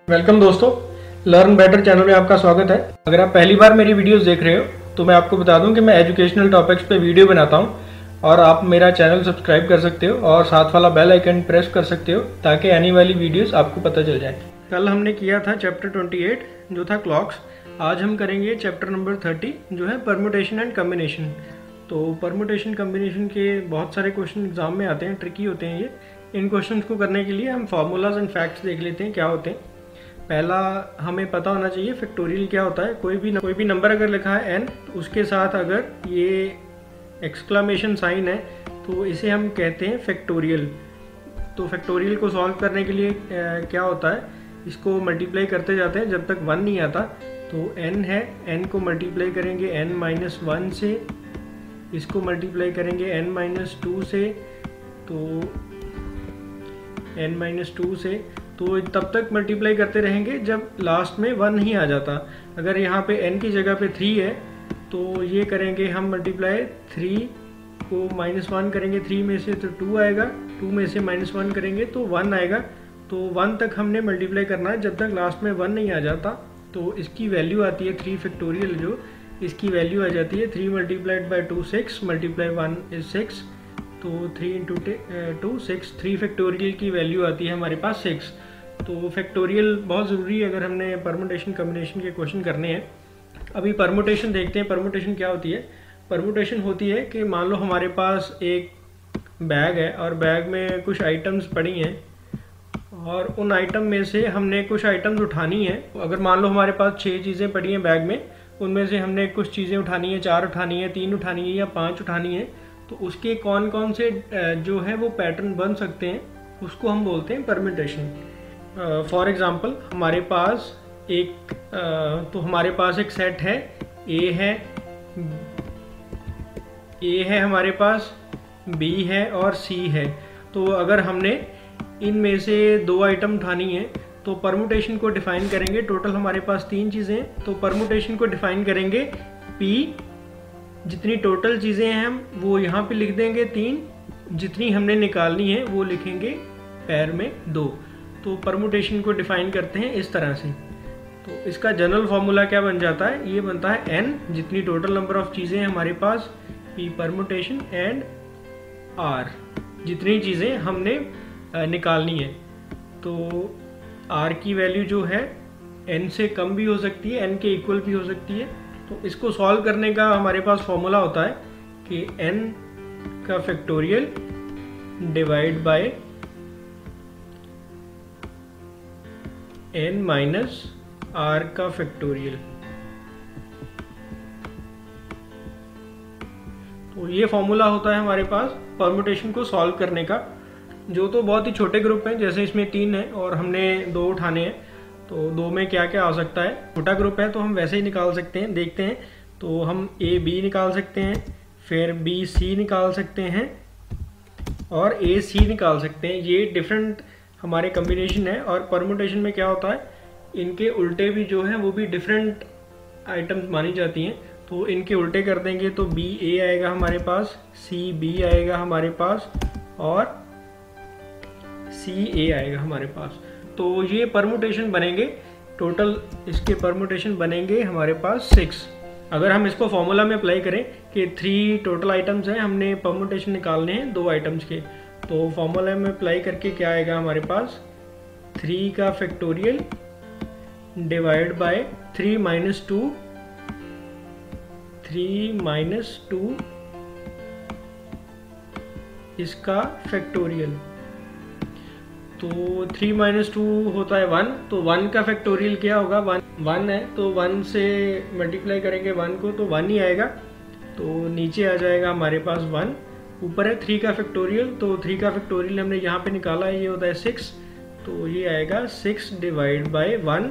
Welcome दोस्तों, learn better channel में आपका स्वागत है। अगर आप पहली बार मेरी वीडियोस देख रहे हो तो मैं आपको बता दूं कि मैं एजुकेशनल टॉपिक्स पे वीडियो बनाता हूं और आप मेरा चैनल सब्सक्राइब कर सकते हो और साथ वाला बेल आइकन प्रेस कर सकते हो ताकि आने वाली वीडियोस आपको पता चल जाए। कल हमने किया था चैप्टर 28 जो था क्लॉक्स। आज हम करेंगे चैप्टर नंबर 30 जो है परम्यूटेशन एंड कम्बिनेशन। तो परम्यूटेशन कम्बिनेशन के बहुत सारे क्वेश्चन एग्जाम में आते हैं, ट्रिकी होते हैं ये। इन क्वेश्चंस को करने के लिए हम फार्मूलाज एंड फैक्ट्स देख लेते हैं क्या होते हैं। पहला हमें पता होना चाहिए फैक्टोरियल क्या होता है। कोई भी नंबर अगर लिखा है n तो उसके साथ अगर ये एक्सक्लामेशन साइन है तो इसे हम कहते हैं फैक्टोरियल। तो फैक्टोरियल को सॉल्व करने के लिए क्या होता है, इसको मल्टीप्लाई करते जाते हैं जब तक 1 नहीं आता। तो n है, n को मल्टीप्लाई करेंगे n-1 से, इसको मल्टीप्लाई करेंगे n-2 से, तो n-2 से, तो तब तक मल्टीप्लाई करते रहेंगे जब लास्ट में 1 नहीं आ जाता। अगर यहाँ पे n की जगह पे 3 है तो ये करेंगे हम मल्टीप्लाई, 3 को -1 करेंगे 3 में से तो 2 आएगा, 2 में से -1 करेंगे तो 1 आएगा। तो 1 तक हमने मल्टीप्लाई करना है जब तक लास्ट में 1 नहीं आ जाता। तो इसकी वैल्यू आती है 3 फैक्टोरियल, जो इसकी वैल्यू आ जाती है 3 मल्टीप्लाइड बाई 2 6 मल्टीप्लाई 1 इज 6, तो 3 × 2 6, 3 फैक्टोरियल की वैल्यू आती है हमारे पास 6। तो फैक्टोरियल बहुत ज़रूरी है अगर हमने परम्यूटेशन कम्बिनेशन के क्वेश्चन करने हैं। अभी परम्यूटेशन देखते हैं। परम्यूटेशन क्या होती है? परम्यूटेशन होती है कि मान लो हमारे पास एक बैग है और बैग में कुछ आइटम्स पड़ी हैं और उन आइटम में से हमने कुछ आइटम्स उठानी है। अगर मान लो हमारे पास 6 चीज़ें पड़ी हैं बैग में, उनमें से हमने कुछ चीज़ें उठानी है, 4 उठानी है, 3 उठानी है या 5 उठानी है, तो उसके कौन कौन से जो है वो पैटर्न बन सकते हैं उसको हम बोलते हैं परम्यूटेशन। फॉर एग्ज़ाम्पल हमारे पास एक सेट है, ए है हमारे पास, बी है और सी है। तो अगर हमने इनमें से 2 आइटम उठानी है तो परम्यूटेशन को डिफाइन करेंगे। टोटल हमारे पास 3 चीज़ें हैं तो परम्यूटेशन को डिफाइन करेंगे पी। जितनी टोटल चीज़ें हैं हम वो यहाँ पे लिख देंगे 3, जितनी हमने निकालनी है वो लिखेंगे पैर में 2। तो परम्यूटेशन को डिफाइन करते हैं इस तरह से। तो इसका जनरल फार्मूला क्या बन जाता है? ये बनता है n, जितनी टोटल नंबर ऑफ चीज़ें हैं हमारे पास, p परम्यूटेशन, एंड r, जितनी चीज़ें हमने निकालनी है। तो r की वैल्यू जो है n से कम भी हो सकती है, n के इक्वल भी हो सकती है। तो इसको सॉल्व करने का हमारे पास फॉर्मूला होता है कि n का factorial divide by n minus r का फैक्टोरियल। तो ये फॉर्मूला होता है हमारे पास परम्यूटेशन को सॉल्व करने का। जो तो बहुत ही छोटे ग्रुप हैं, जैसे इसमें 3 है और हमने 2 उठाने हैं, तो 2 में क्या क्या आ सकता है। छोटा ग्रुप है तो हम वैसे ही निकाल सकते हैं। देखते हैं, तो हम ए बी निकाल सकते हैं, फिर बी सी निकाल सकते हैं और ए सी निकाल सकते हैं। ये डिफरेंट हमारे कम्बिनेशन है। और परम्यूटेशन में क्या होता है, इनके उल्टे भी जो है वो भी डिफरेंट आइटम्स मानी जाती हैं। तो इनके उल्टे कर देंगे तो बी ए आएगा हमारे पास, सी बी आएगा हमारे पास और सी ए आएगा हमारे पास। तो ये परम्यूटेशन बनेंगे। टोटल इसके परम्यूटेशन बनेंगे हमारे पास 6। अगर हम इसको फॉर्मूला में अप्लाई करें कि 3 टोटल आइटम्स हैं, हमने परम्यूटेशन निकालने हैं 2 आइटम्स के, तो फॉर्मूला में अप्लाई करके क्या आएगा हमारे पास, 3 का फैक्टोरियल डिवाइड बाय 3 माइनस 2 इसका फैक्टोरियल। तो 3 - 2 होता है 1, तो 1 का फैक्टोरियल क्या होगा, 1 है तो 1 से मल्टीप्लाई करेंगे 1 को तो 1 ही आएगा। तो नीचे आ जाएगा हमारे पास 1, ऊपर है 3 का फैक्टोरियल, तो 3 का फैक्टोरियल हमने यहाँ पे निकाला है, ये होता है 6, तो ये आएगा 6 डिवाइड बाय 1।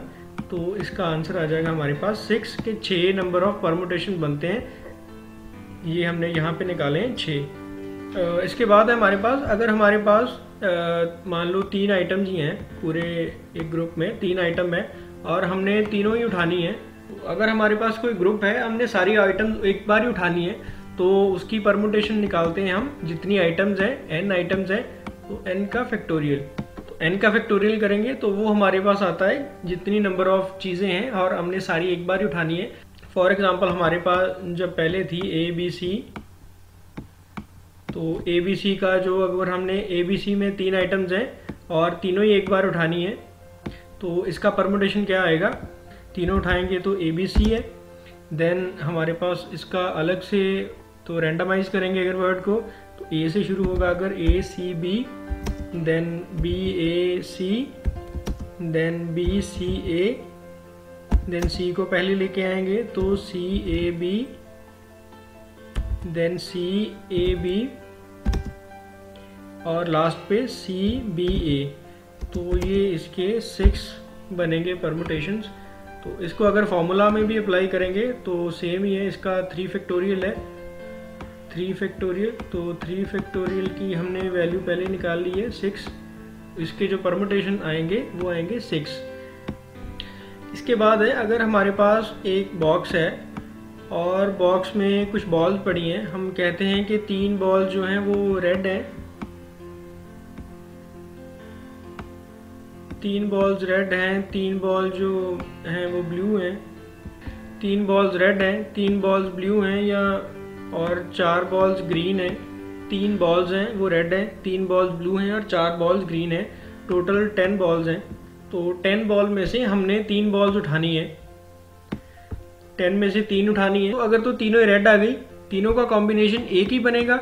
तो इसका आंसर आ जाएगा हमारे पास 6 के 6 नंबर ऑफ परम्यूटेशन बनते हैं। ये हमने यहाँ पे निकाले हैं 6। इसके बाद है हमारे पास, अगर हमारे पास मान लो 3 आइटम्स ही हैं, पूरे एक ग्रुप में 3 आइटम है और हमने तीनों ही उठानी है। अगर हमारे पास कोई ग्रुप है, हमने सारी आइटम एक बार ही उठानी है, तो उसकी परम्यूटेशन निकालते हैं हम। जितनी आइटम्स हैं, n आइटम्स हैं, तो n का फैक्टोरियल। तो तो n का फैक्टोरियल करेंगे तो वो हमारे पास आता है जितनी नंबर ऑफ चीज़ें हैं और हमने सारी एक बार ही उठानी है। फॉर एग्जांपल हमारे पास जब पहले थी ABC, तो ABC का जो अगर हमने ABC में 3 आइटम्स हैं और तीनों ही एक बार उठानी है तो इसका परमुटेशन क्या आएगा, तीनों उठाएंगे तो ABC है। देन हमारे पास इसका अलग से तो रैंडमाइज करेंगे अगर वर्ड को तो A से शुरू होगा, अगर ACB, then BAC, then BCA, then C को पहले लेके आएंगे तो CAB, देन CAB और लास्ट पे CBA। तो ये इसके 6 बनेंगे परमुटेशंस। तो इसको अगर फॉर्मूला में भी अप्लाई करेंगे तो सेम ही है, इसका 3 फैक्टोरियल है, 3 फैक्टोरियल। तो 3 फैक्टोरियल की हमने वैल्यू पहले निकाल ली है 6, इसके जो परमुटेशन आएंगे वो आएंगे 6। इसके बाद है अगर हमारे पास एक बॉक्स है और बॉक्स में कुछ बॉल्स पड़ी हैं, हम कहते हैं कि 3 बॉल जो हैं वो रेड हैं, 3 बॉल्स रेड हैं, 3 बॉल जो हैं वो ब्लू हैं, 3 बॉल्स रेड हैं, 3 बॉल्स ब्लू हैं या और 4 बॉल्स ग्रीन हैं। 3 बॉल्स हैं वो रेड हैं, 3 बॉल्स ब्लू हैं और 4 बॉल्स ग्रीन हैं। टोटल 10 बॉल्स हैं। तो 10 बॉल में से हमने 3 बॉल्स उठानी है, 10 में से 3 उठानी है। तो अगर तो तीनों ही रेड आ गई, तीनों का कॉम्बिनेशन एक ही बनेगा,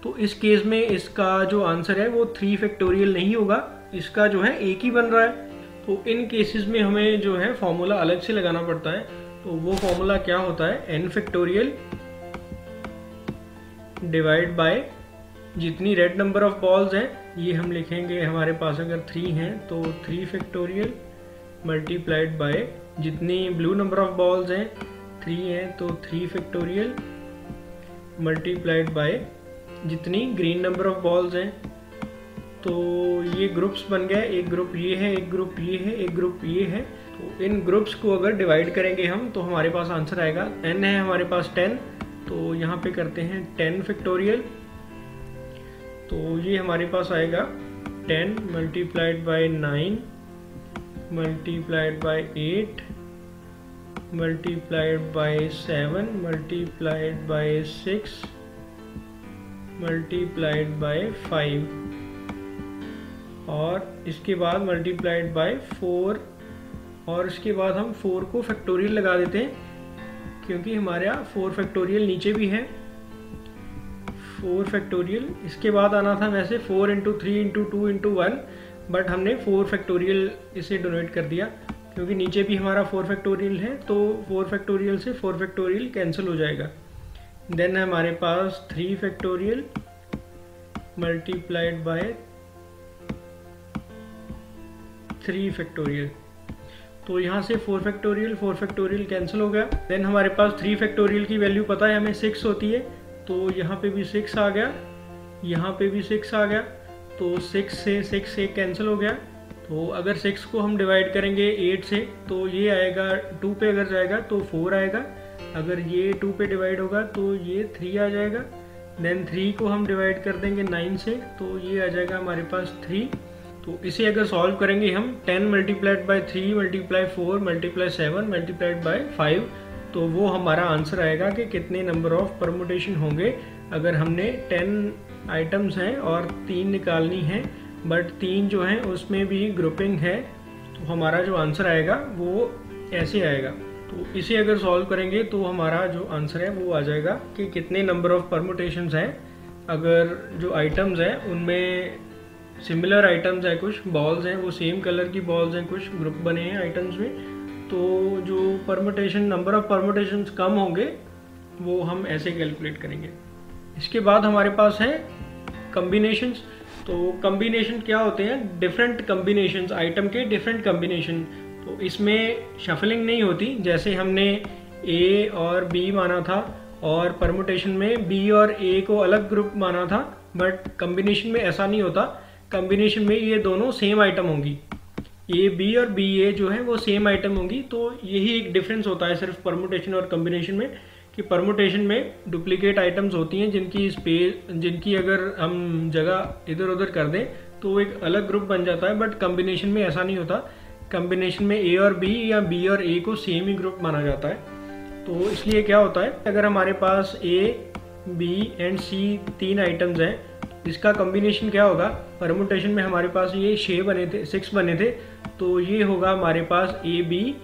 तो इस केस में इसका जो आंसर है वो 3 फैक्टोरियल नहीं होगा, इसका जो है एक ही बन रहा है। तो इन केसेस में हमें जो है फॉर्मूला अलग से लगाना पड़ता है। तो वो फॉर्मूला क्या होता है, n फैक्टोरियल डिवाइड बाय जितनी रेड नंबर ऑफ बॉल्स हैं, ये हम लिखेंगे हमारे पास अगर 3 हैं तो 3 फैक्टोरियल मल्टीप्लाइड बाय जितनी ब्लू नंबर ऑफ बॉल्स हैं 3 हैं तो 3 फैक्टोरियल मल्टीप्लाइड बाय जितनी ग्रीन नंबर ऑफ बॉल्स हैं। तो ये ग्रुप्स बन गए, एक ग्रुप ये है, एक ग्रुप ये है, एक ग्रुप ये है। तो इन ग्रुप्स को अगर डिवाइड करेंगे हम तो हमारे पास आंसर आएगा, n है हमारे पास 10, तो यहाँ पे करते हैं 10 फैक्टोरियल। तो ये हमारे पास आएगा 10 multiplied by 9 multiplied by 8 multiplied by 7 multiplied by 6 multiplied by 5 और इसके बाद मल्टीप्लाइड बाय 4 और इसके बाद हम 4 को फैक्टोरियल लगा देते हैं क्योंकि हमारे यहाँ 4 फैक्टोरियल नीचे भी है, 4 फैक्टोरियल। इसके बाद आना था वैसे 4 इंटू 3 इंटू 2 इंटू 1, बट हमने 4 फैक्टोरियल इसे डोनेट कर दिया क्योंकि नीचे भी हमारा 4 फैक्टोरियल है, तो 4 फैक्टोरियल से 4 फैक्टोरियल कैंसिल हो जाएगा। देन हमारे पास 3 फैक्टोरियल मल्टीप्लाइड बाय 3 फैक्टोरियल। तो यहाँ से 4 फैक्टोरियल कैंसिल हो गया। देन हमारे पास 3 फैक्टोरियल की वैल्यू पता है हमें 6 होती है, तो यहाँ पे भी 6 आ गया, यहाँ पे भी 6 आ गया, तो 6 से 6 से कैंसिल हो गया। तो अगर 6 को हम डिवाइड करेंगे 8 से तो ये आएगा, 2 पे अगर जाएगा तो 4 आएगा, अगर ये 2 पे डिवाइड होगा तो ये 3 आ जाएगा। देन 3 को हम डिवाइड कर देंगे 9 से तो ये आ जाएगा हमारे पास 3। तो इसे अगर सॉल्व करेंगे हम 10 multiplied by 3 multiply 4 multiply 7 multiplied by 5, तो वो हमारा आंसर आएगा कि कितने नंबर ऑफ परमुटेशन होंगे। अगर हमने 10 आइटम्स हैं और 3 निकालनी है, बट 3 जो हैं उसमें भी ग्रुपिंग है, तो हमारा जो आंसर आएगा वो ऐसे आएगा। तो इसे अगर सॉल्व करेंगे तो हमारा जो आंसर है वो आ जाएगा कि कितने नंबर ऑफ परमुटेशंस हैं। अगर जो आइटम्स हैं उनमें सिमिलर आइटम्स हैं, कुछ बॉल्स हैं वो सेम कलर की बॉल्स हैं, कुछ ग्रुप बने हैं आइटम्स में, तो जो परमुटेशन नंबर ऑफ परमुटेशंस कम होंगे वो हम ऐसे कैलकुलेट करेंगे। इसके बाद हमारे पास है कम्बिनेशंस। तो कम्बिनेशन क्या होते हैं, डिफरेंट कम्बिनेशंस, आइटम के डिफरेंट कम्बिनेशन। तो इसमें शफलिंग नहीं होती, जैसे हमने A और B माना था और परमुटेशन में B और A को अलग ग्रुप माना था, बट कम्बिनेशन में ऐसा नहीं होता। कम्बिनेशन में ये दोनों सेम आइटम होंगी, AB और BA जो है वो सेम आइटम होंगी। तो यही एक डिफरेंस होता है सिर्फ परमुटेशन और कम्बिनेशन में, कि परमुटेशन में डुप्लीकेट आइटम्स होती हैं जिनकी अगर हम जगह इधर उधर कर दें तो एक अलग ग्रुप बन जाता है, बट कम्बिनेशन में ऐसा नहीं होता। कम्बिनेशन में ए और बी या बी और ए को सेम ही ग्रुप माना जाता है। तो इसलिए क्या होता है, अगर हमारे पास ए, बी एंड सी 3 आइटम्स हैं, इसका कम्बिनेशन क्या होगा, परमुटेशन में हमारे पास ये 6 बने थे, तो ये होगा हमारे पास ए बी,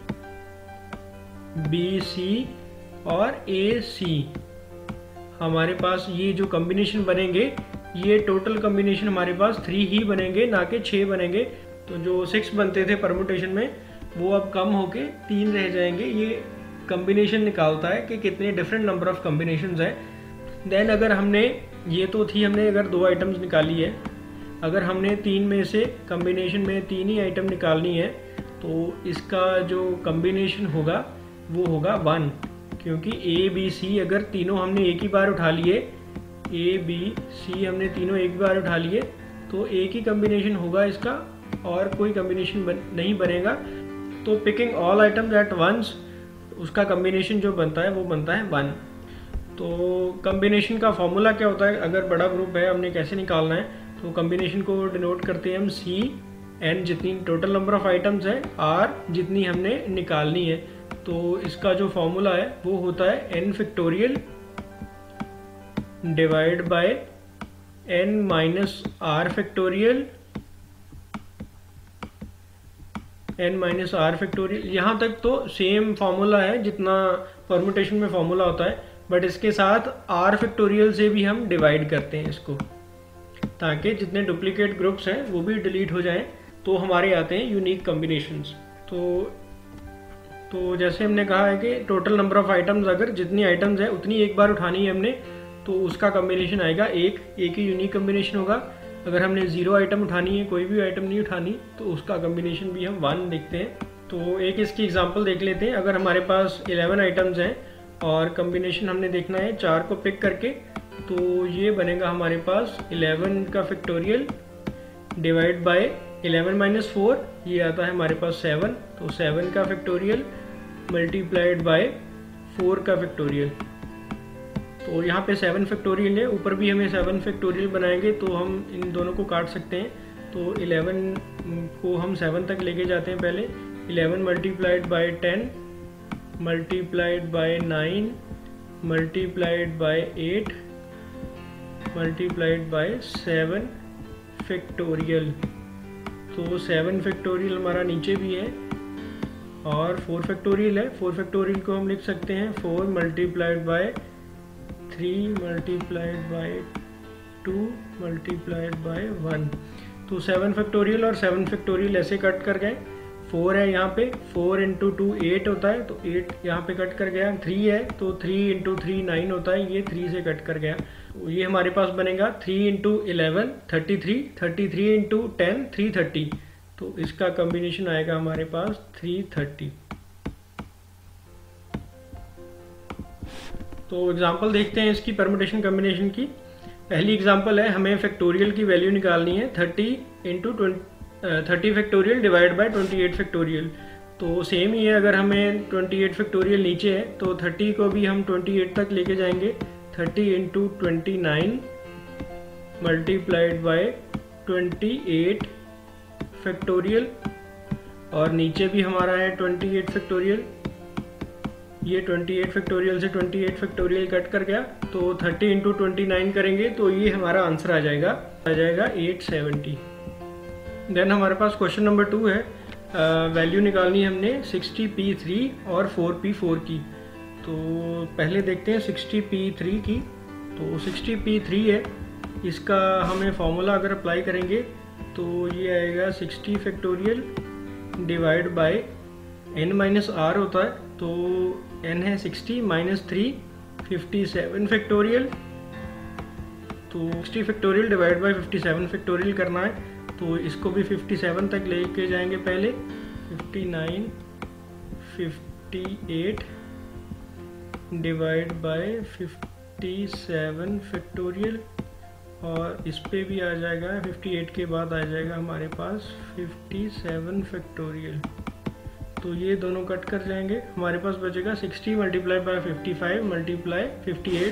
बी सी और ए सी। हमारे पास ये जो कम्बिनेशन बनेंगे, ये टोटल कम्बिनेशन हमारे पास 3 ही बनेंगे, ना कि 6 बनेंगे। तो जो 6 बनते थे परमुटेशन में, वो अब कम होके 3 रह जाएंगे। ये कम्बिनेशन निकालता है कि कितने डिफरेंट नंबर ऑफ कम्बिनेशंस हैं। देन अगर हमने, ये तो थी हमने अगर 2 आइटम्स निकाली है, अगर हमने 3 में से कम्बिनेशन में 3 ही आइटम निकालनी है, तो इसका जो कम्बिनेशन होगा वो होगा 1, क्योंकि ए बी सी अगर तीनों हमने एक ही बार उठा लिए, ए बी सी हमने तीनों एक बार उठा लिए, तो एक ही कम्बिनेशन होगा इसका और कोई कम्बिनेशन नहीं बनेगा। तो picking all items at once, उसका कम्बिनेशन जो बनता है वो बनता है 1। तो कम्बिनेशन का फॉर्मूला क्या होता है, अगर बड़ा ग्रुप है हमने कैसे निकालना है, तो कम्बिनेशन को डिनोट करते हैं हम सी, एन जितनी टोटल नंबर ऑफ आइटम्स है, आर जितनी हमने निकालनी है। तो इसका जो फॉर्मूला है वो होता है n factorial divide by n minus r factorial, n minus r factorial. यहाँ तक तो सेम फॉर्मूला है जितना परमुटेशन में फॉर्मूला होता है, बट इसके साथ आर फैक्टोरियल से भी हम डिवाइड करते हैं इसको, ताकि जितने डुप्लीकेट ग्रुप्स हैं वो भी डिलीट हो जाएं। तो हमारे आते हैं यूनिक कम्बिनेशंस। तो जैसे हमने कहा है कि टोटल नंबर ऑफ आइटम्स, अगर जितनी आइटम्स है उतनी एक बार उठानी है हमने, तो उसका कम्बिनेशन आएगा एक ही यूनिक कम्बिनेशन होगा। अगर हमने 0 आइटम उठानी है, कोई भी आइटम नहीं उठानी, तो उसका कम्बिनेशन भी हम 1 देखते हैं। तो एक इसकी एग्जांपल देख लेते हैं। अगर हमारे पास 11 आइटम्स हैं और कम्बिनेशन हमने देखना है 4 को पिक करके, तो ये बनेगा हमारे पास 11 का फैक्टोरियल डिवाइड बाय 11 माइनस 4, ये आता है हमारे पास 7, तो 7 का फैक्टोरियल मल्टीप्लाइड बाय 4 का फैक्टोरियल। तो यहाँ पे 7 फैक्टोरियल है, ऊपर भी हमें 7 फैक्टोरियल बनाएंगे, तो हम इन दोनों को काट सकते हैं। तो 11 को हम 7 तक लेके जाते हैं पहले। 11 multiplied by 10 multiplied by 9 multiplied by 8 multiplied by 7 factorial. तो 7 फैक्टोरियल हमारा नीचे भी है और 4 फैक्टोरियल है। 4 फैक्टोरियल को हम लिख सकते हैं 4 multiplied by 3 multiplied by 2 multiplied by 1। तो 7 फैक्टोरियल और 7 फैक्टोरियल ऐसे कट कर गए। 4 है यहाँ पे, 4 इंटू 2 8 होता है, तो 8 यहाँ पे कट कर गया। 3 है तो 3 इंटू 3 9 होता है, ये 3 से कट कर गया। तो ये हमारे पास बनेगा 3 इंटू 11 33, 33 इंटू 10 330। तो इसका कम्बिनेशन आएगा हमारे पास 330। तो एग्जांपल देखते हैं इसकी परमुटेशन कम्बिनेशन की। पहली एग्जांपल है, हमें फैक्टोरियल की वैल्यू निकालनी है 30 into 30 factorial divide bye 28 factorial. तो सेम ही है, अगर हमें 28 फैक्टोरियल नीचे है तो 30 को भी हम 28 तक लेके जाएंगे। 30 इंटू 29 मल्टीप्लाइड बाय 28 फैक्टोरियल, और नीचे भी हमारा है 28 फैक्टोरियल। ये 28 फैक्टोरियल से 28 फैक्टोरियल कट कर गया, तो 30 इंटू 29 करेंगे तो ये हमारा आंसर आ जाएगा 870। देन हमारे पास क्वेश्चन नंबर 2 है, वैल्यू निकालनी है हमने 60p3 और 4p4 की। तो पहले देखते हैं 60p3 की। तो 60p3 है, इसका हमें फॉर्मूला अगर अप्लाई करेंगे तो ये आएगा 60 factorial divide by n minus r होता है, तो n है 60 माइनस 3 57 फैक्टोरियल। तो 60 फैक्टोरियल डिवाइड बाय 57 फैक्टोरियल करना है, तो इसको भी 57 तक लेके जाएंगे पहले। 59 58 डिवाइड बाय 57 फैक्टोरियल, और इस पे भी आ जाएगा 58 के बाद आ जाएगा हमारे पास 57 फैक्टोरियल। तो ये दोनों कट कर जाएंगे, हमारे पास बचेगा 60 मल्टीप्लाई बाय 55 मल्टीप्लाई 58।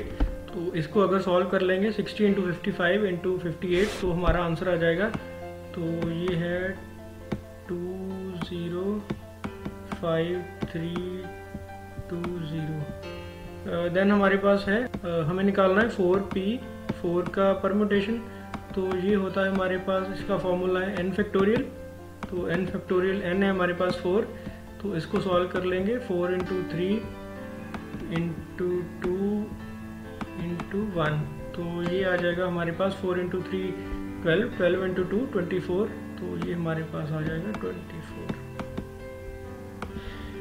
तो इसको अगर सॉल्व कर लेंगे 60 इंटू 55 इंटू 58, तो हमारा आंसर आ जाएगा तो ये है 205320। देन हमारे पास है हमें निकालना है 4p4 का परम्यूटेशन। तो ये होता है हमारे पास, इसका फॉर्मूला है n फैक्टोरियल। तो n फैक्टोरियल n है हमारे पास 4, तो इसको सॉल्व कर लेंगे। 4 × 3 × 2 × 1, तो ये आ जाएगा हमारे पास 4 × 3 12, 12 × 2 24, तो ये हमारे पास आ जाएगा 24।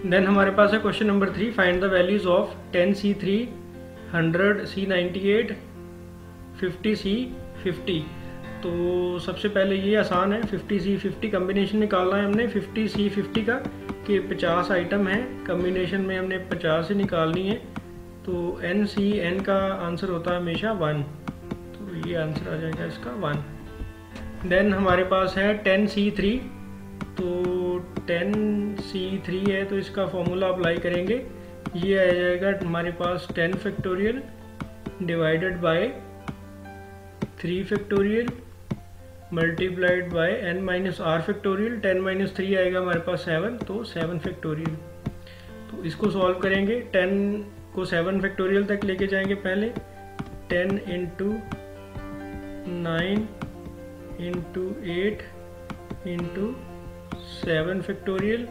देन हमारे पास है question number 3, find the values of 10C3, 100C98, 50C50। तो सबसे पहले ये आसान है, 50C50 कम्बिनेशन निकालना है हमने 50C50 का, कि 50 आइटम है, कम्बिनेशन में हमने 50 ही निकालनी है। तो n का आंसर होता है हमेशा 1, तो ये आंसर आ जाएगा इसका 1। देन हमारे पास है 10C3, तो 10C3 है तो इसका फॉर्मूला अप्लाई करेंगे। ये आ जाएगा हमारे पास 10 factorial divided by 3 factorial multiplied by n-r factorial. 10 - 3 आएगा हमारे पास 7, तो 7 फैक्टोरियल। तो इसको सॉल्व करेंगे, 10 को 7 फैक्टोरियल तक लेके जाएंगे पहले। 10 × 9 × 8 × 7 फैक्टोरियल,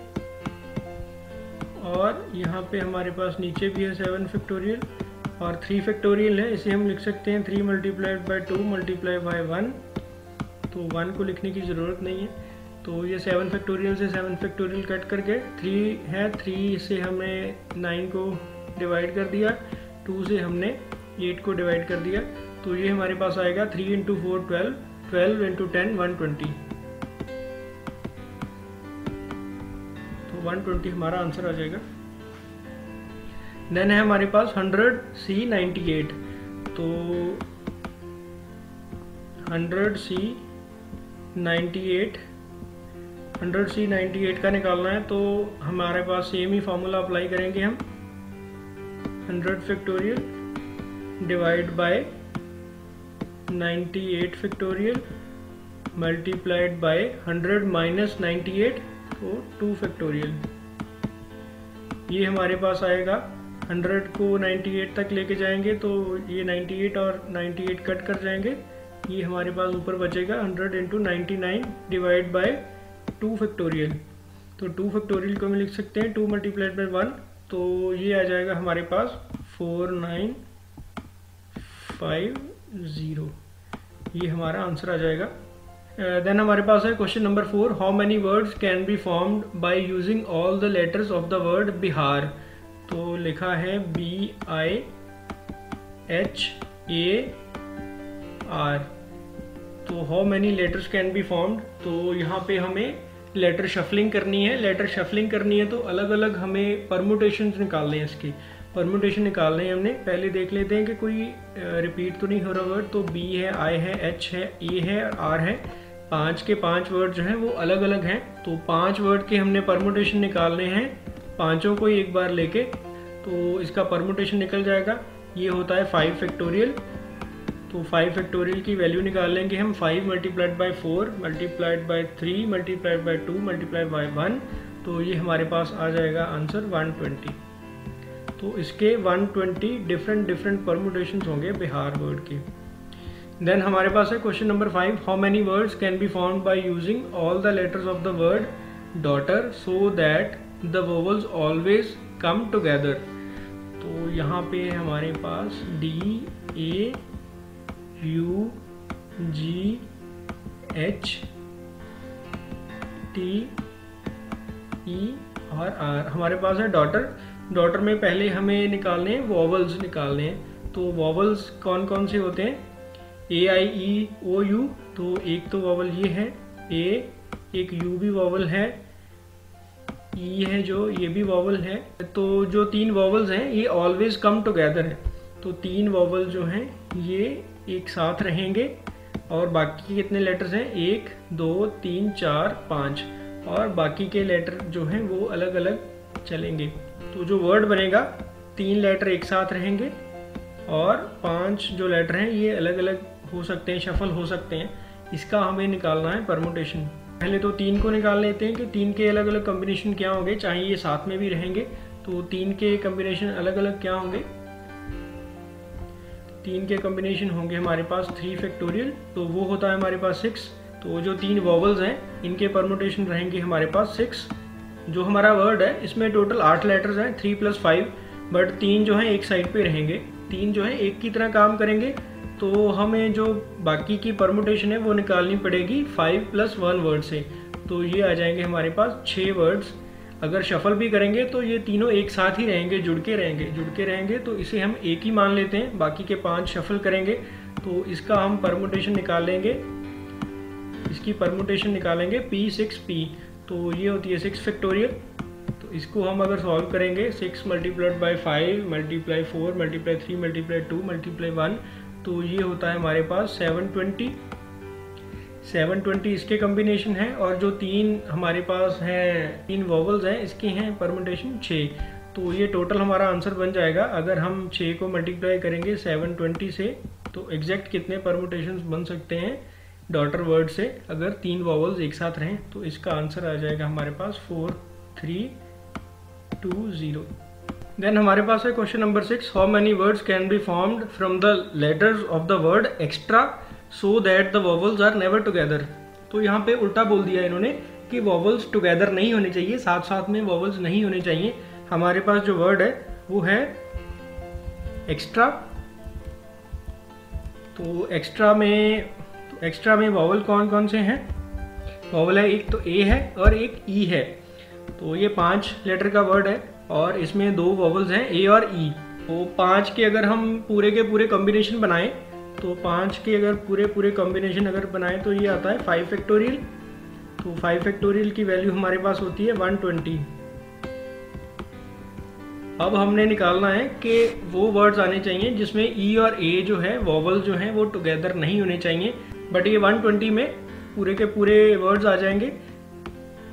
और यहाँ पे हमारे पास नीचे भी है 7 फैक्टोरियल और 3 फैक्टोरियल है। इसे हम लिख सकते हैं 3 × 2 × 1, तो 1 को लिखने की ज़रूरत नहीं है। तो ये 7 फैक्टोरियल से 7 फैक्टोरियल कट करके 3 है, 3 से हमने 9 को डिवाइड कर दिया, 2 से हमने 8 को डिवाइड कर दिया। तो ये हमारे पास आएगा 3 × 4 12, 12 × 10 120, तो 120 हमारा आंसर आ जाएगा। देन है हमारे पास 100C98, तो 100C98 का निकालना है। तो हमारे पास सेम ही फॉर्मूला अप्लाई करेंगे हम, 100 factorial divide bye 98 factorial multiplied by 100 - 98, तो 2 फैक्टोरियल। ये हमारे पास आएगा, 100 को 98 तक लेके जाएंगे तो ये 98 और 98 कट कर जाएंगे। ये हमारे पास ऊपर बचेगा 100 × 99 डिवाइड बाय 2 फैक्टोरियल। तो 2 फैक्टोरियल को हम लिख सकते हैं 2 × 1, तो ये आ जाएगा हमारे पास 4950, ये हमारा आंसर आ जाएगा। देन हमारे पास है question number 4, how many words can be formed by using all the letters of the word Bihar. तो लिखा है BIHAR, तो how many letters can be formed. तो यहाँ पे हमें लेटर शफलिंग करनी है। लेटर शफलिंग करनी है तो अलग अलग हमें परम्यूटेशन निकालने हैं, इसके परम्यूटेशन निकालने हैं हमने। पहले देख लेते हैं कि कोई रिपीट तो नहीं हो रहा वर्ड। तो B है, I है, H है, A है और R है। 5 के 5 वर्ड जो हैं वो अलग अलग हैं। तो 5 वर्ड के हमने परम्यूटेशन निकालने हैं, पांचों को एक बार लेके। तो इसका परम्यूटेशन निकल जाएगा, ये होता है 5 फैक्टोरियल। तो 5 फैक्टोरियल की वैल्यू निकाल लेंगे हम, 5 × 4 × 3 × 2 × 1, तो ये हमारे पास आ जाएगा आंसर 120। तो इसके 120 डिफरेंट परम्यूटेशंस होंगे बिहार वर्ड के। देन हमारे पास है question number 5, how many words can be formed by using all the letters of the word daughter so that the vowels always come together. तो यहाँ पे हमारे पास D, A, U, G, H, T, E और R हमारे पास है daughter. Daughter में पहले हमें निकालने हैं वॉवल्स निकालने हैं। तो वॉवल्स कौन कौन से होते हैं, A, I, E, O, U। तो एक तो वॉवल ये है A, एक U भी वॉवल है, E है जो ये भी वॉवल है। तो जो 3 वॉवल्स हैं ये ऑलवेज कम टुगेदर है। तो 3 वॉवल जो हैं ये एक साथ रहेंगे और बाकी कितने लेटर्स हैं, 1, 2, 3, 4, 5 और बाकी के लेटर जो हैं वो अलग अलग चलेंगे। तो जो वर्ड बनेगा 3 लेटर एक साथ रहेंगे और 5 जो लेटर हैं ये अलग अलग हो सकते हैं, शफल हो सकते हैं। इसका हमें निकालना है परमुटेशन। पहले तो 3 को निकाल लेते हैं कि 3 के अलग अलग कम्बिनेशन क्या होंगे, चाहे ये साथ में भी रहेंगे तो 3 के कम्बिनेशन अलग अलग क्या होंगे। 3 के कम्बिनेशन होंगे हमारे पास 3 फैक्टोरियल, तो वो होता है हमारे पास 6। तो जो 3 वॉवल्स हैं इनके परमुटेशन रहेंगे हमारे पास 6। जो हमारा वर्ड है इसमें टोटल 8 लेटर्स हैं, 3 + 5, बट 3 जो है एक साइड पे रहेंगे, 3 जो है एक की तरह काम करेंगे। तो हमें जो बाकी की परमुटेशन है वो निकालनी पड़ेगी 5 + 1 वर्ड से। तो ये आ जाएंगे हमारे पास 6 वर्ड्स। अगर शफल भी करेंगे तो ये तीनों एक साथ ही रहेंगे, जुड़ के रहेंगे, तो इसे हम एक ही मान लेते हैं। बाकी के 5 शफल करेंगे तो इसका हम परमुटेशन निकाल लेंगे, इसकी परमुटेशन निकालेंगे P6P। तो ये होती है 6 फैक्टोरियल। तो इसको हम अगर सॉल्व करेंगे 6 × 5 × 4 × 3 × 2 × 1, तो ये होता है हमारे पास 720 इसके कम्बिनेशन है। और जो 3 हमारे पास हैं 3 वॉवल्स हैं इसके हैं परमुटेशन 6। तो ये टोटल हमारा आंसर बन जाएगा। अगर हम 6 को मल्टीप्लाई करेंगे 720 से तो एग्जैक्ट कितने परमुटेशंस बन सकते हैं डॉटर वर्ड से अगर 3 वॉवल्स एक साथ रहें। तो इसका आंसर आ जाएगा हमारे पास 4320। देन हमारे पास है question number 6, how many words can be formed from the letters of the word extra so that the vowels are never together. तो यहाँ पे उल्टा बोल दिया इन्होंने कि वॉवल्स टुगेदर नहीं होने चाहिए, साथ साथ में वॉवल्स नहीं होने चाहिए। हमारे पास जो वर्ड है वो है एक्स्ट्रा। तो एक्स्ट्रा में वॉवल कौन कौन से हैं? वॉवल है एक तो ए है और एक ई है। तो ये 5 लेटर का वर्ड है और इसमें 2 वॉवल्स हैं ए और ई। तो 5 के अगर हम पूरे के पूरे कॉम्बिनेशन बनाएं तो 5 के अगर पूरे कॉम्बिनेशन अगर बनाएं तो ये आता है 5 फैक्टोरियल। तो 5 फैक्टोरियल की वैल्यू हमारे पास होती है 120। अब हमने निकालना है कि वो वर्ड्स आने चाहिए जिसमें ई और ए जो है वॉवल जो है वो टुगेदर नहीं होने चाहिए। बट ये 120 में पूरे के पूरे वर्ड्स आ जाएंगे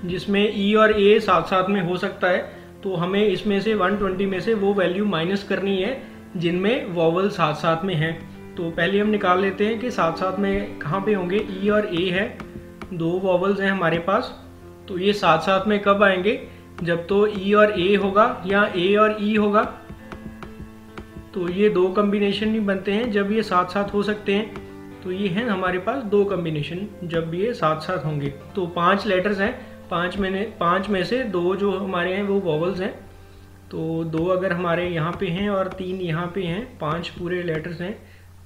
जिसमें ई और ए साथ साथ में हो सकता है। तो हमें इसमें से 120 में से वो वैल्यू माइनस करनी है जिनमें वॉवल साथ साथ में हैं। तो पहले हम निकाल लेते हैं कि साथ साथ में कहाँ पे होंगे। ई और ए है, 2 वॉवल्स हैं हमारे पास। तो ये साथ साथ में कब आएंगे? जब तो ई और ए होगा या ए और ई होगा। तो ये 2 कम्बिनेशन ही बनते हैं जब ये साथ साथ हो सकते हैं। तो ये हैं हमारे पास 2 कम्बिनेशन जब ये साथ साथ होंगे। तो 5 लेटर्स हैं, 5 में से 2 जो हमारे हैं वो वॉवल्स हैं। तो 2 अगर हमारे यहाँ पे हैं और 3 यहाँ पे हैं, 5 पूरे लेटर्स हैं।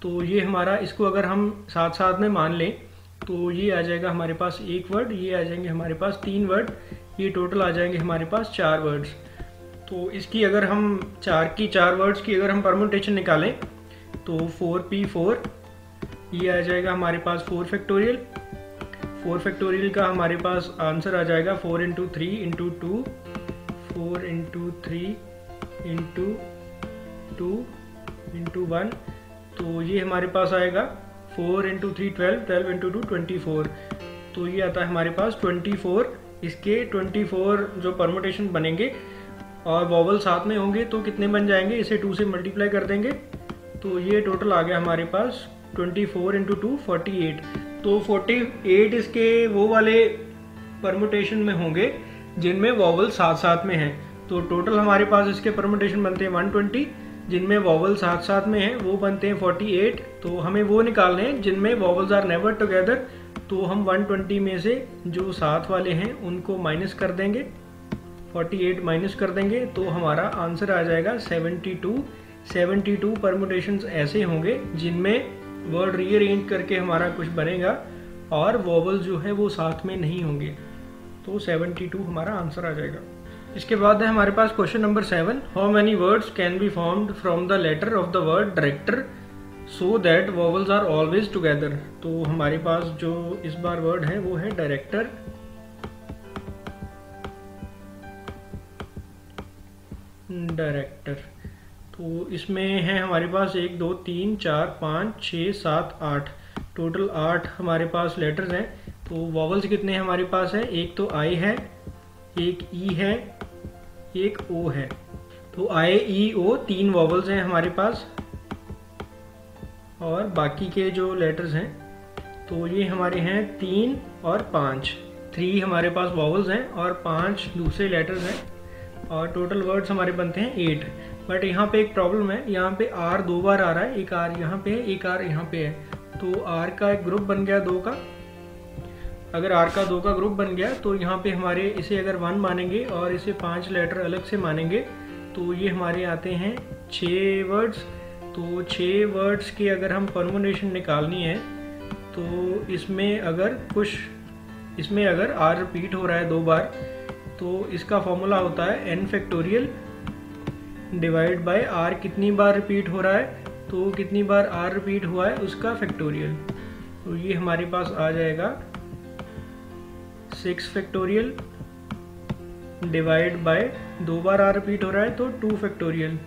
तो ये हमारा, इसको अगर हम साथ साथ में मान लें तो ये आ जाएगा हमारे पास 1 वर्ड, ये आ जाएंगे हमारे पास 3 वर्ड, ये टोटल आ जाएंगे हमारे पास 4 वर्ड्स। तो इसकी अगर हम 4 वर्ड्स की अगर हम परमुटेशन निकालें तो 4P4, ये आ जाएगा हमारे पास 4 फैक्टोरियल। 4 फैक्टोरियल का हमारे पास आंसर आ जाएगा 4 × 3 × 2, 4 × 3 × 2 × 1। तो ये हमारे पास आएगा 4 × 3 12, 12 × 2 24। तो ये आता है हमारे पास 24। इसके 24 जो परमुटेशन बनेंगे और वॉवल साथ में होंगे तो कितने बन जाएंगे? इसे 2 से मल्टीप्लाई कर देंगे तो ये टोटल आ गया हमारे पास 24 × 2 48। तो 48 इसके वो वाले परमुटेशन में होंगे जिनमें वॉवल साथ साथ में हैं। तो टोटल हमारे पास इसके परमुटेशन बनते हैं 120, जिनमें वॉवल साथ साथ में हैं वो बनते हैं 48। तो हमें वो निकालने हैं जिनमें वॉवल्स आर नेवर टुगेदर। तो हम 120 में से जो साथ वाले हैं उनको माइनस कर देंगे, 48 माइनस कर देंगे तो हमारा आंसर आ जाएगा 72 परमुटेशंस ऐसे होंगे जिनमें वर्ड रीअरेंज करके हमारा कुछ बनेगा और वॉवल जो है वो साथ में नहीं होंगे। तो 72 हमारा आंसर आ जाएगा। इसके बाद है हमारे पास question number 7, how many words can be formed from the letter of the word director so that vowels are always together. तो हमारे पास जो इस बार वर्ड है वो है डायरेक्टर। तो इसमें है हमारे पास 1 2 3 4 5 6 7 8, टोटल 8 हमारे पास लेटर्स हैं। तो वॉवल्स कितने हमारे पास है? एक तो आई है, एक ई है, एक ओ है। तो आई ई ओ 3 वॉवल्स हैं हमारे पास और बाकी के जो लेटर्स हैं तो ये हमारे हैं 3 और 5। 3 हमारे पास वॉवल्स हैं और 5 दूसरे लेटर्स हैं और टोटल वर्ड्स हमारे बनते हैं 8। बट यहाँ पे एक प्रॉब्लम है, यहाँ पे R 2 बार आ रहा है, एक R यहाँ पे है, एक R यहाँ पे है। तो R का एक ग्रुप बन गया 2 का। अगर R का 2 का ग्रुप बन गया तो यहाँ पे हमारे इसे अगर 1 मानेंगे और इसे 5 लेटर अलग से मानेंगे तो ये हमारे आते हैं 6 वर्ड्स। तो 6 वर्ड्स की अगर हम परमुटेशन निकालनी है तो इसमें अगर R रिपीट हो रहा है 2 बार तो इसका फॉर्मूला होता है n factorial divide bye R कितनी बार रिपीट हो रहा है, तो कितनी बार R रिपीट हुआ है उसका फैक्टोरियल। तो ये हमारे पास आ जाएगा 6 फैक्टोरियल डिवाइड बाय 2 बार R रिपीट हो रहा है तो 2 फैक्टोरियल।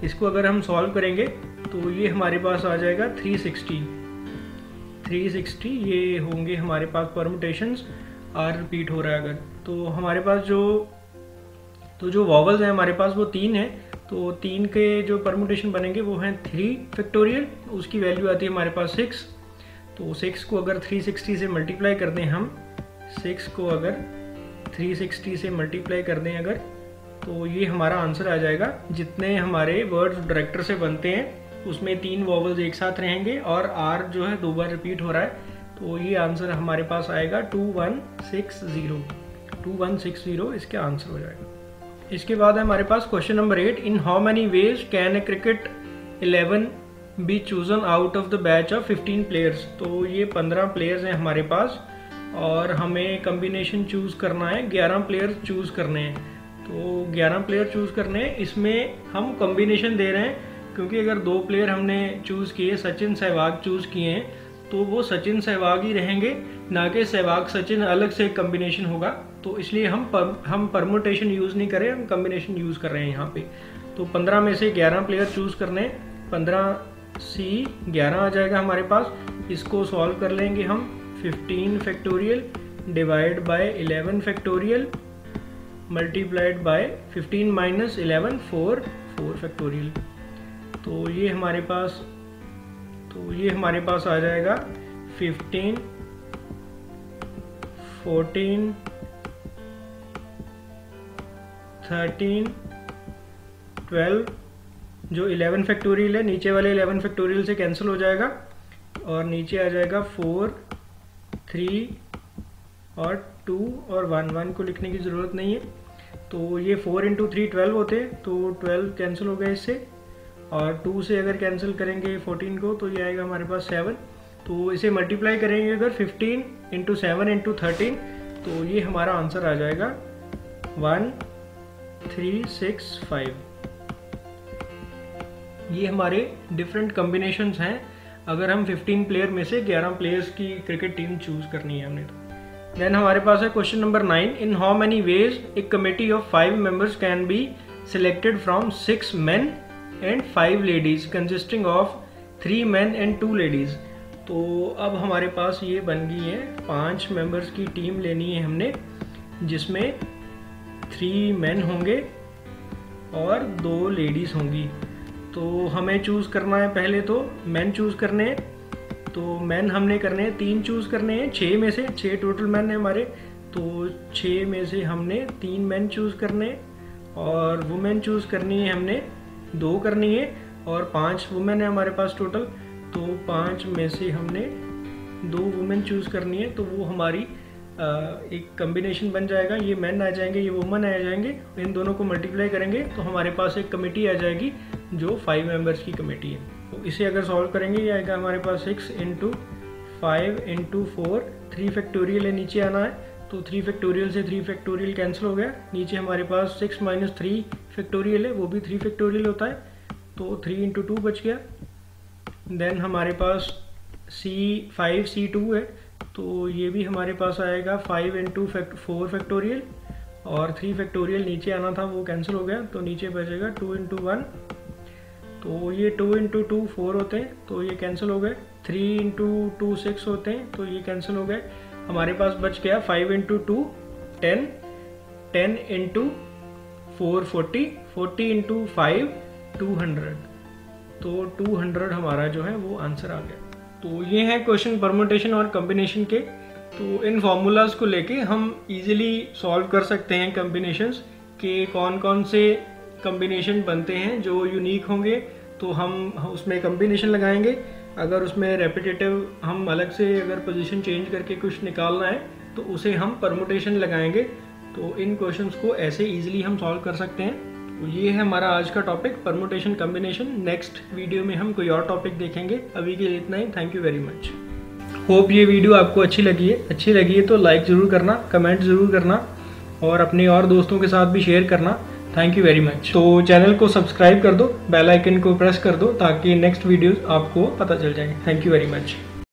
इसको अगर हम सॉल्व करेंगे तो ये हमारे पास आ जाएगा 360। ये होंगे हमारे पास परमुटेशंस R रिपीट हो रहा है अगर। तो हमारे पास जो वॉवल्स हैं हमारे पास वो 3 है, तो 3 के जो परमुटेशन बनेंगे वो हैं 3 फैक्टोरियल, उसकी वैल्यू आती है हमारे पास 6। तो 6 को अगर 360 से मल्टीप्लाई कर दें हम, 6 को अगर 360 से मल्टीप्लाई कर दें अगर, तो ये हमारा आंसर आ जाएगा। जितने हमारे वर्ड्स डायरेक्टर से बनते हैं उसमें 3 वॉवल्स एक साथ रहेंगे और R जो है 2 बार रिपीट हो रहा है, तो ये आंसर हमारे पास आएगा 2160 इसके आंसर हो जाएगा। इसके बाद है हमारे पास question number 8। In how many ways can a cricket 11 be chosen out of the batch of 15 players. तो ये 15 प्लेयर्स हैं हमारे पास और हमें कम्बिनेशन चूज़ करना है, 11 प्लेयर्स चूज़ करने हैं। तो 11 प्लेयर चूज़ करने हैं, इसमें हम कम्बिनेशन दे रहे हैं क्योंकि अगर 2 प्लेयर हमने चूज़ किए, सचिन सहवाग चूज़ किए हैं, तो वो सचिन सहवाग ही रहेंगे, ना कि सहवाग सचिन अलग से एक कम्बिनेशन होगा। तो इसलिए हम परमुटेशन यूज़ नहीं करें, हम कम्बिनेशन यूज़ कर रहे हैं यहाँ पे। तो 15 में से 11 प्लेयर चूज़ करने, 15C 11 आ जाएगा हमारे पास। इसको सॉल्व कर लेंगे हम, 15 factorial divide bye 11 factorial multiplied by 15 minus 11 4 factorial. तो ये हमारे पास आ जाएगा 15 14 13 12। जो 11 फैक्टोरियल है नीचे वाले 11 फैक्टोरियल से कैंसिल हो जाएगा और नीचे आ जाएगा 4 3 और 2 और 1 को लिखने की ज़रूरत नहीं है। तो ये 4 इंटू 3 12 होते हैं, तो 12 कैंसिल हो गया इससे, और 2 से अगर कैंसिल करेंगे 14 को तो ये आएगा हमारे पास 7। तो इसे मल्टीप्लाई करेंगे अगर 15 इंटू 7 इंटू 13, तो ये हमारा आंसर आ जाएगा 1365। ये हमारे डिफरेंट कम्बिनेशंस हैं अगर हम 15 प्लेयर में से 11 प्लेयर्स की क्रिकेट टीम चूज करनी है हमने तो। देन हमारे पास है question number 9। In how many veg A committee of 5 members can be selected from 6 men and 5 ladies consisting of 3 men and 2 ladies. तो अब हमारे पास ये बन गई है 5 मेंबर्स की टीम लेनी है हमने, जिसमें 3 men होंगे और 2 लेडीज होंगी। तो हमें चूज़ करना है, पहले तो मैन चूज़ करने हैं। तो मैन हमने करने हैं 3 चूज़ करने हैं 6 में से, 6 टोटल मैन है हमारे। तो 6 में से हमने 3 मैन चूज़ करने हैं और वुमेन चूज़ करनी है हमने 2 करनी है, और 5 वुमेन है हमारे पास टोटल। तो 5 में से हमने 2 वुमेन चूज़ करनी है, तो वो हमारी एक कम्बिनेशन बन जाएगा। ये मैन आ जाएंगे, ये वुमन आ जाएंगे, इन दोनों को मल्टीप्लाई करेंगे तो हमारे पास एक कमेटी आ जाएगी जो 5 मेंबर्स की कमेटी है। तो इसे अगर सॉल्व करेंगे ये आएगा हमारे पास 6 इंटू 5 इंटू 4, 3 फैक्टोरियल है नीचे आना है। तो 3 फैक्टोरियल से 3 फैक्टोरियल कैंसिल हो गया, नीचे हमारे पास 6 माइनस 3 फैक्टोरियल है, वो भी 3 फैक्टोरियल होता है। तो 3 इंटू 2 बच गया। देन हमारे पास 5C2 है, तो ये भी हमारे पास आएगा 5 इंटू 4 फैक्टोरियल, और 3 फैक्टोरियल नीचे आना था वो कैंसिल हो गया, तो नीचे बचेगा 2 इंटू 1। तो ये 2 इंटू 2 4 होते हैं, तो ये कैंसिल हो गए। 3 इंटू 2 6 होते हैं, तो ये कैंसिल हो गए। हमारे पास बच गया 5 इंटू 2 10, 10 इंटू 4 40, 40 इंटू 5 200। तो 200 हमारा जो है वो आंसर आ गया। तो ये हैं क्वेश्चन परम्यूटेशन और कम्बिनेशन के। तो इन फार्मूलाज को लेके हम इजीली सॉल्व कर सकते हैं कम्बिनेशंस के, कौन कौन से कम्बिनेशन बनते हैं जो यूनिक होंगे तो हम उसमें कम्बिनेशन लगाएंगे। अगर उसमें रेपिटेटिव हम अलग से अगर पोजीशन चेंज करके कुछ निकालना है तो उसे हम परम्यूटेशन लगाएंगे। तो इन क्वेश्चंस को ऐसे इजीली हम सॉल्व कर सकते हैं। तो ये है हमारा आज का topic, permutation combination. Next video में हम कोई और टॉपिक देखेंगे। अभी के लिए इतना ही। Thank you very much. Hope ये वीडियो आपको अच्छी लगी है तो लाइक ज़रूर करना, कमेंट ज़रूर करना और अपने और दोस्तों के साथ भी शेयर करना। Thank you very much. तो चैनल को सब्सक्राइब कर दो, बेल आइकन को प्रेस कर दो ताकि नेक्स्ट वीडियोस आपको पता चल जाए। Thank you very much.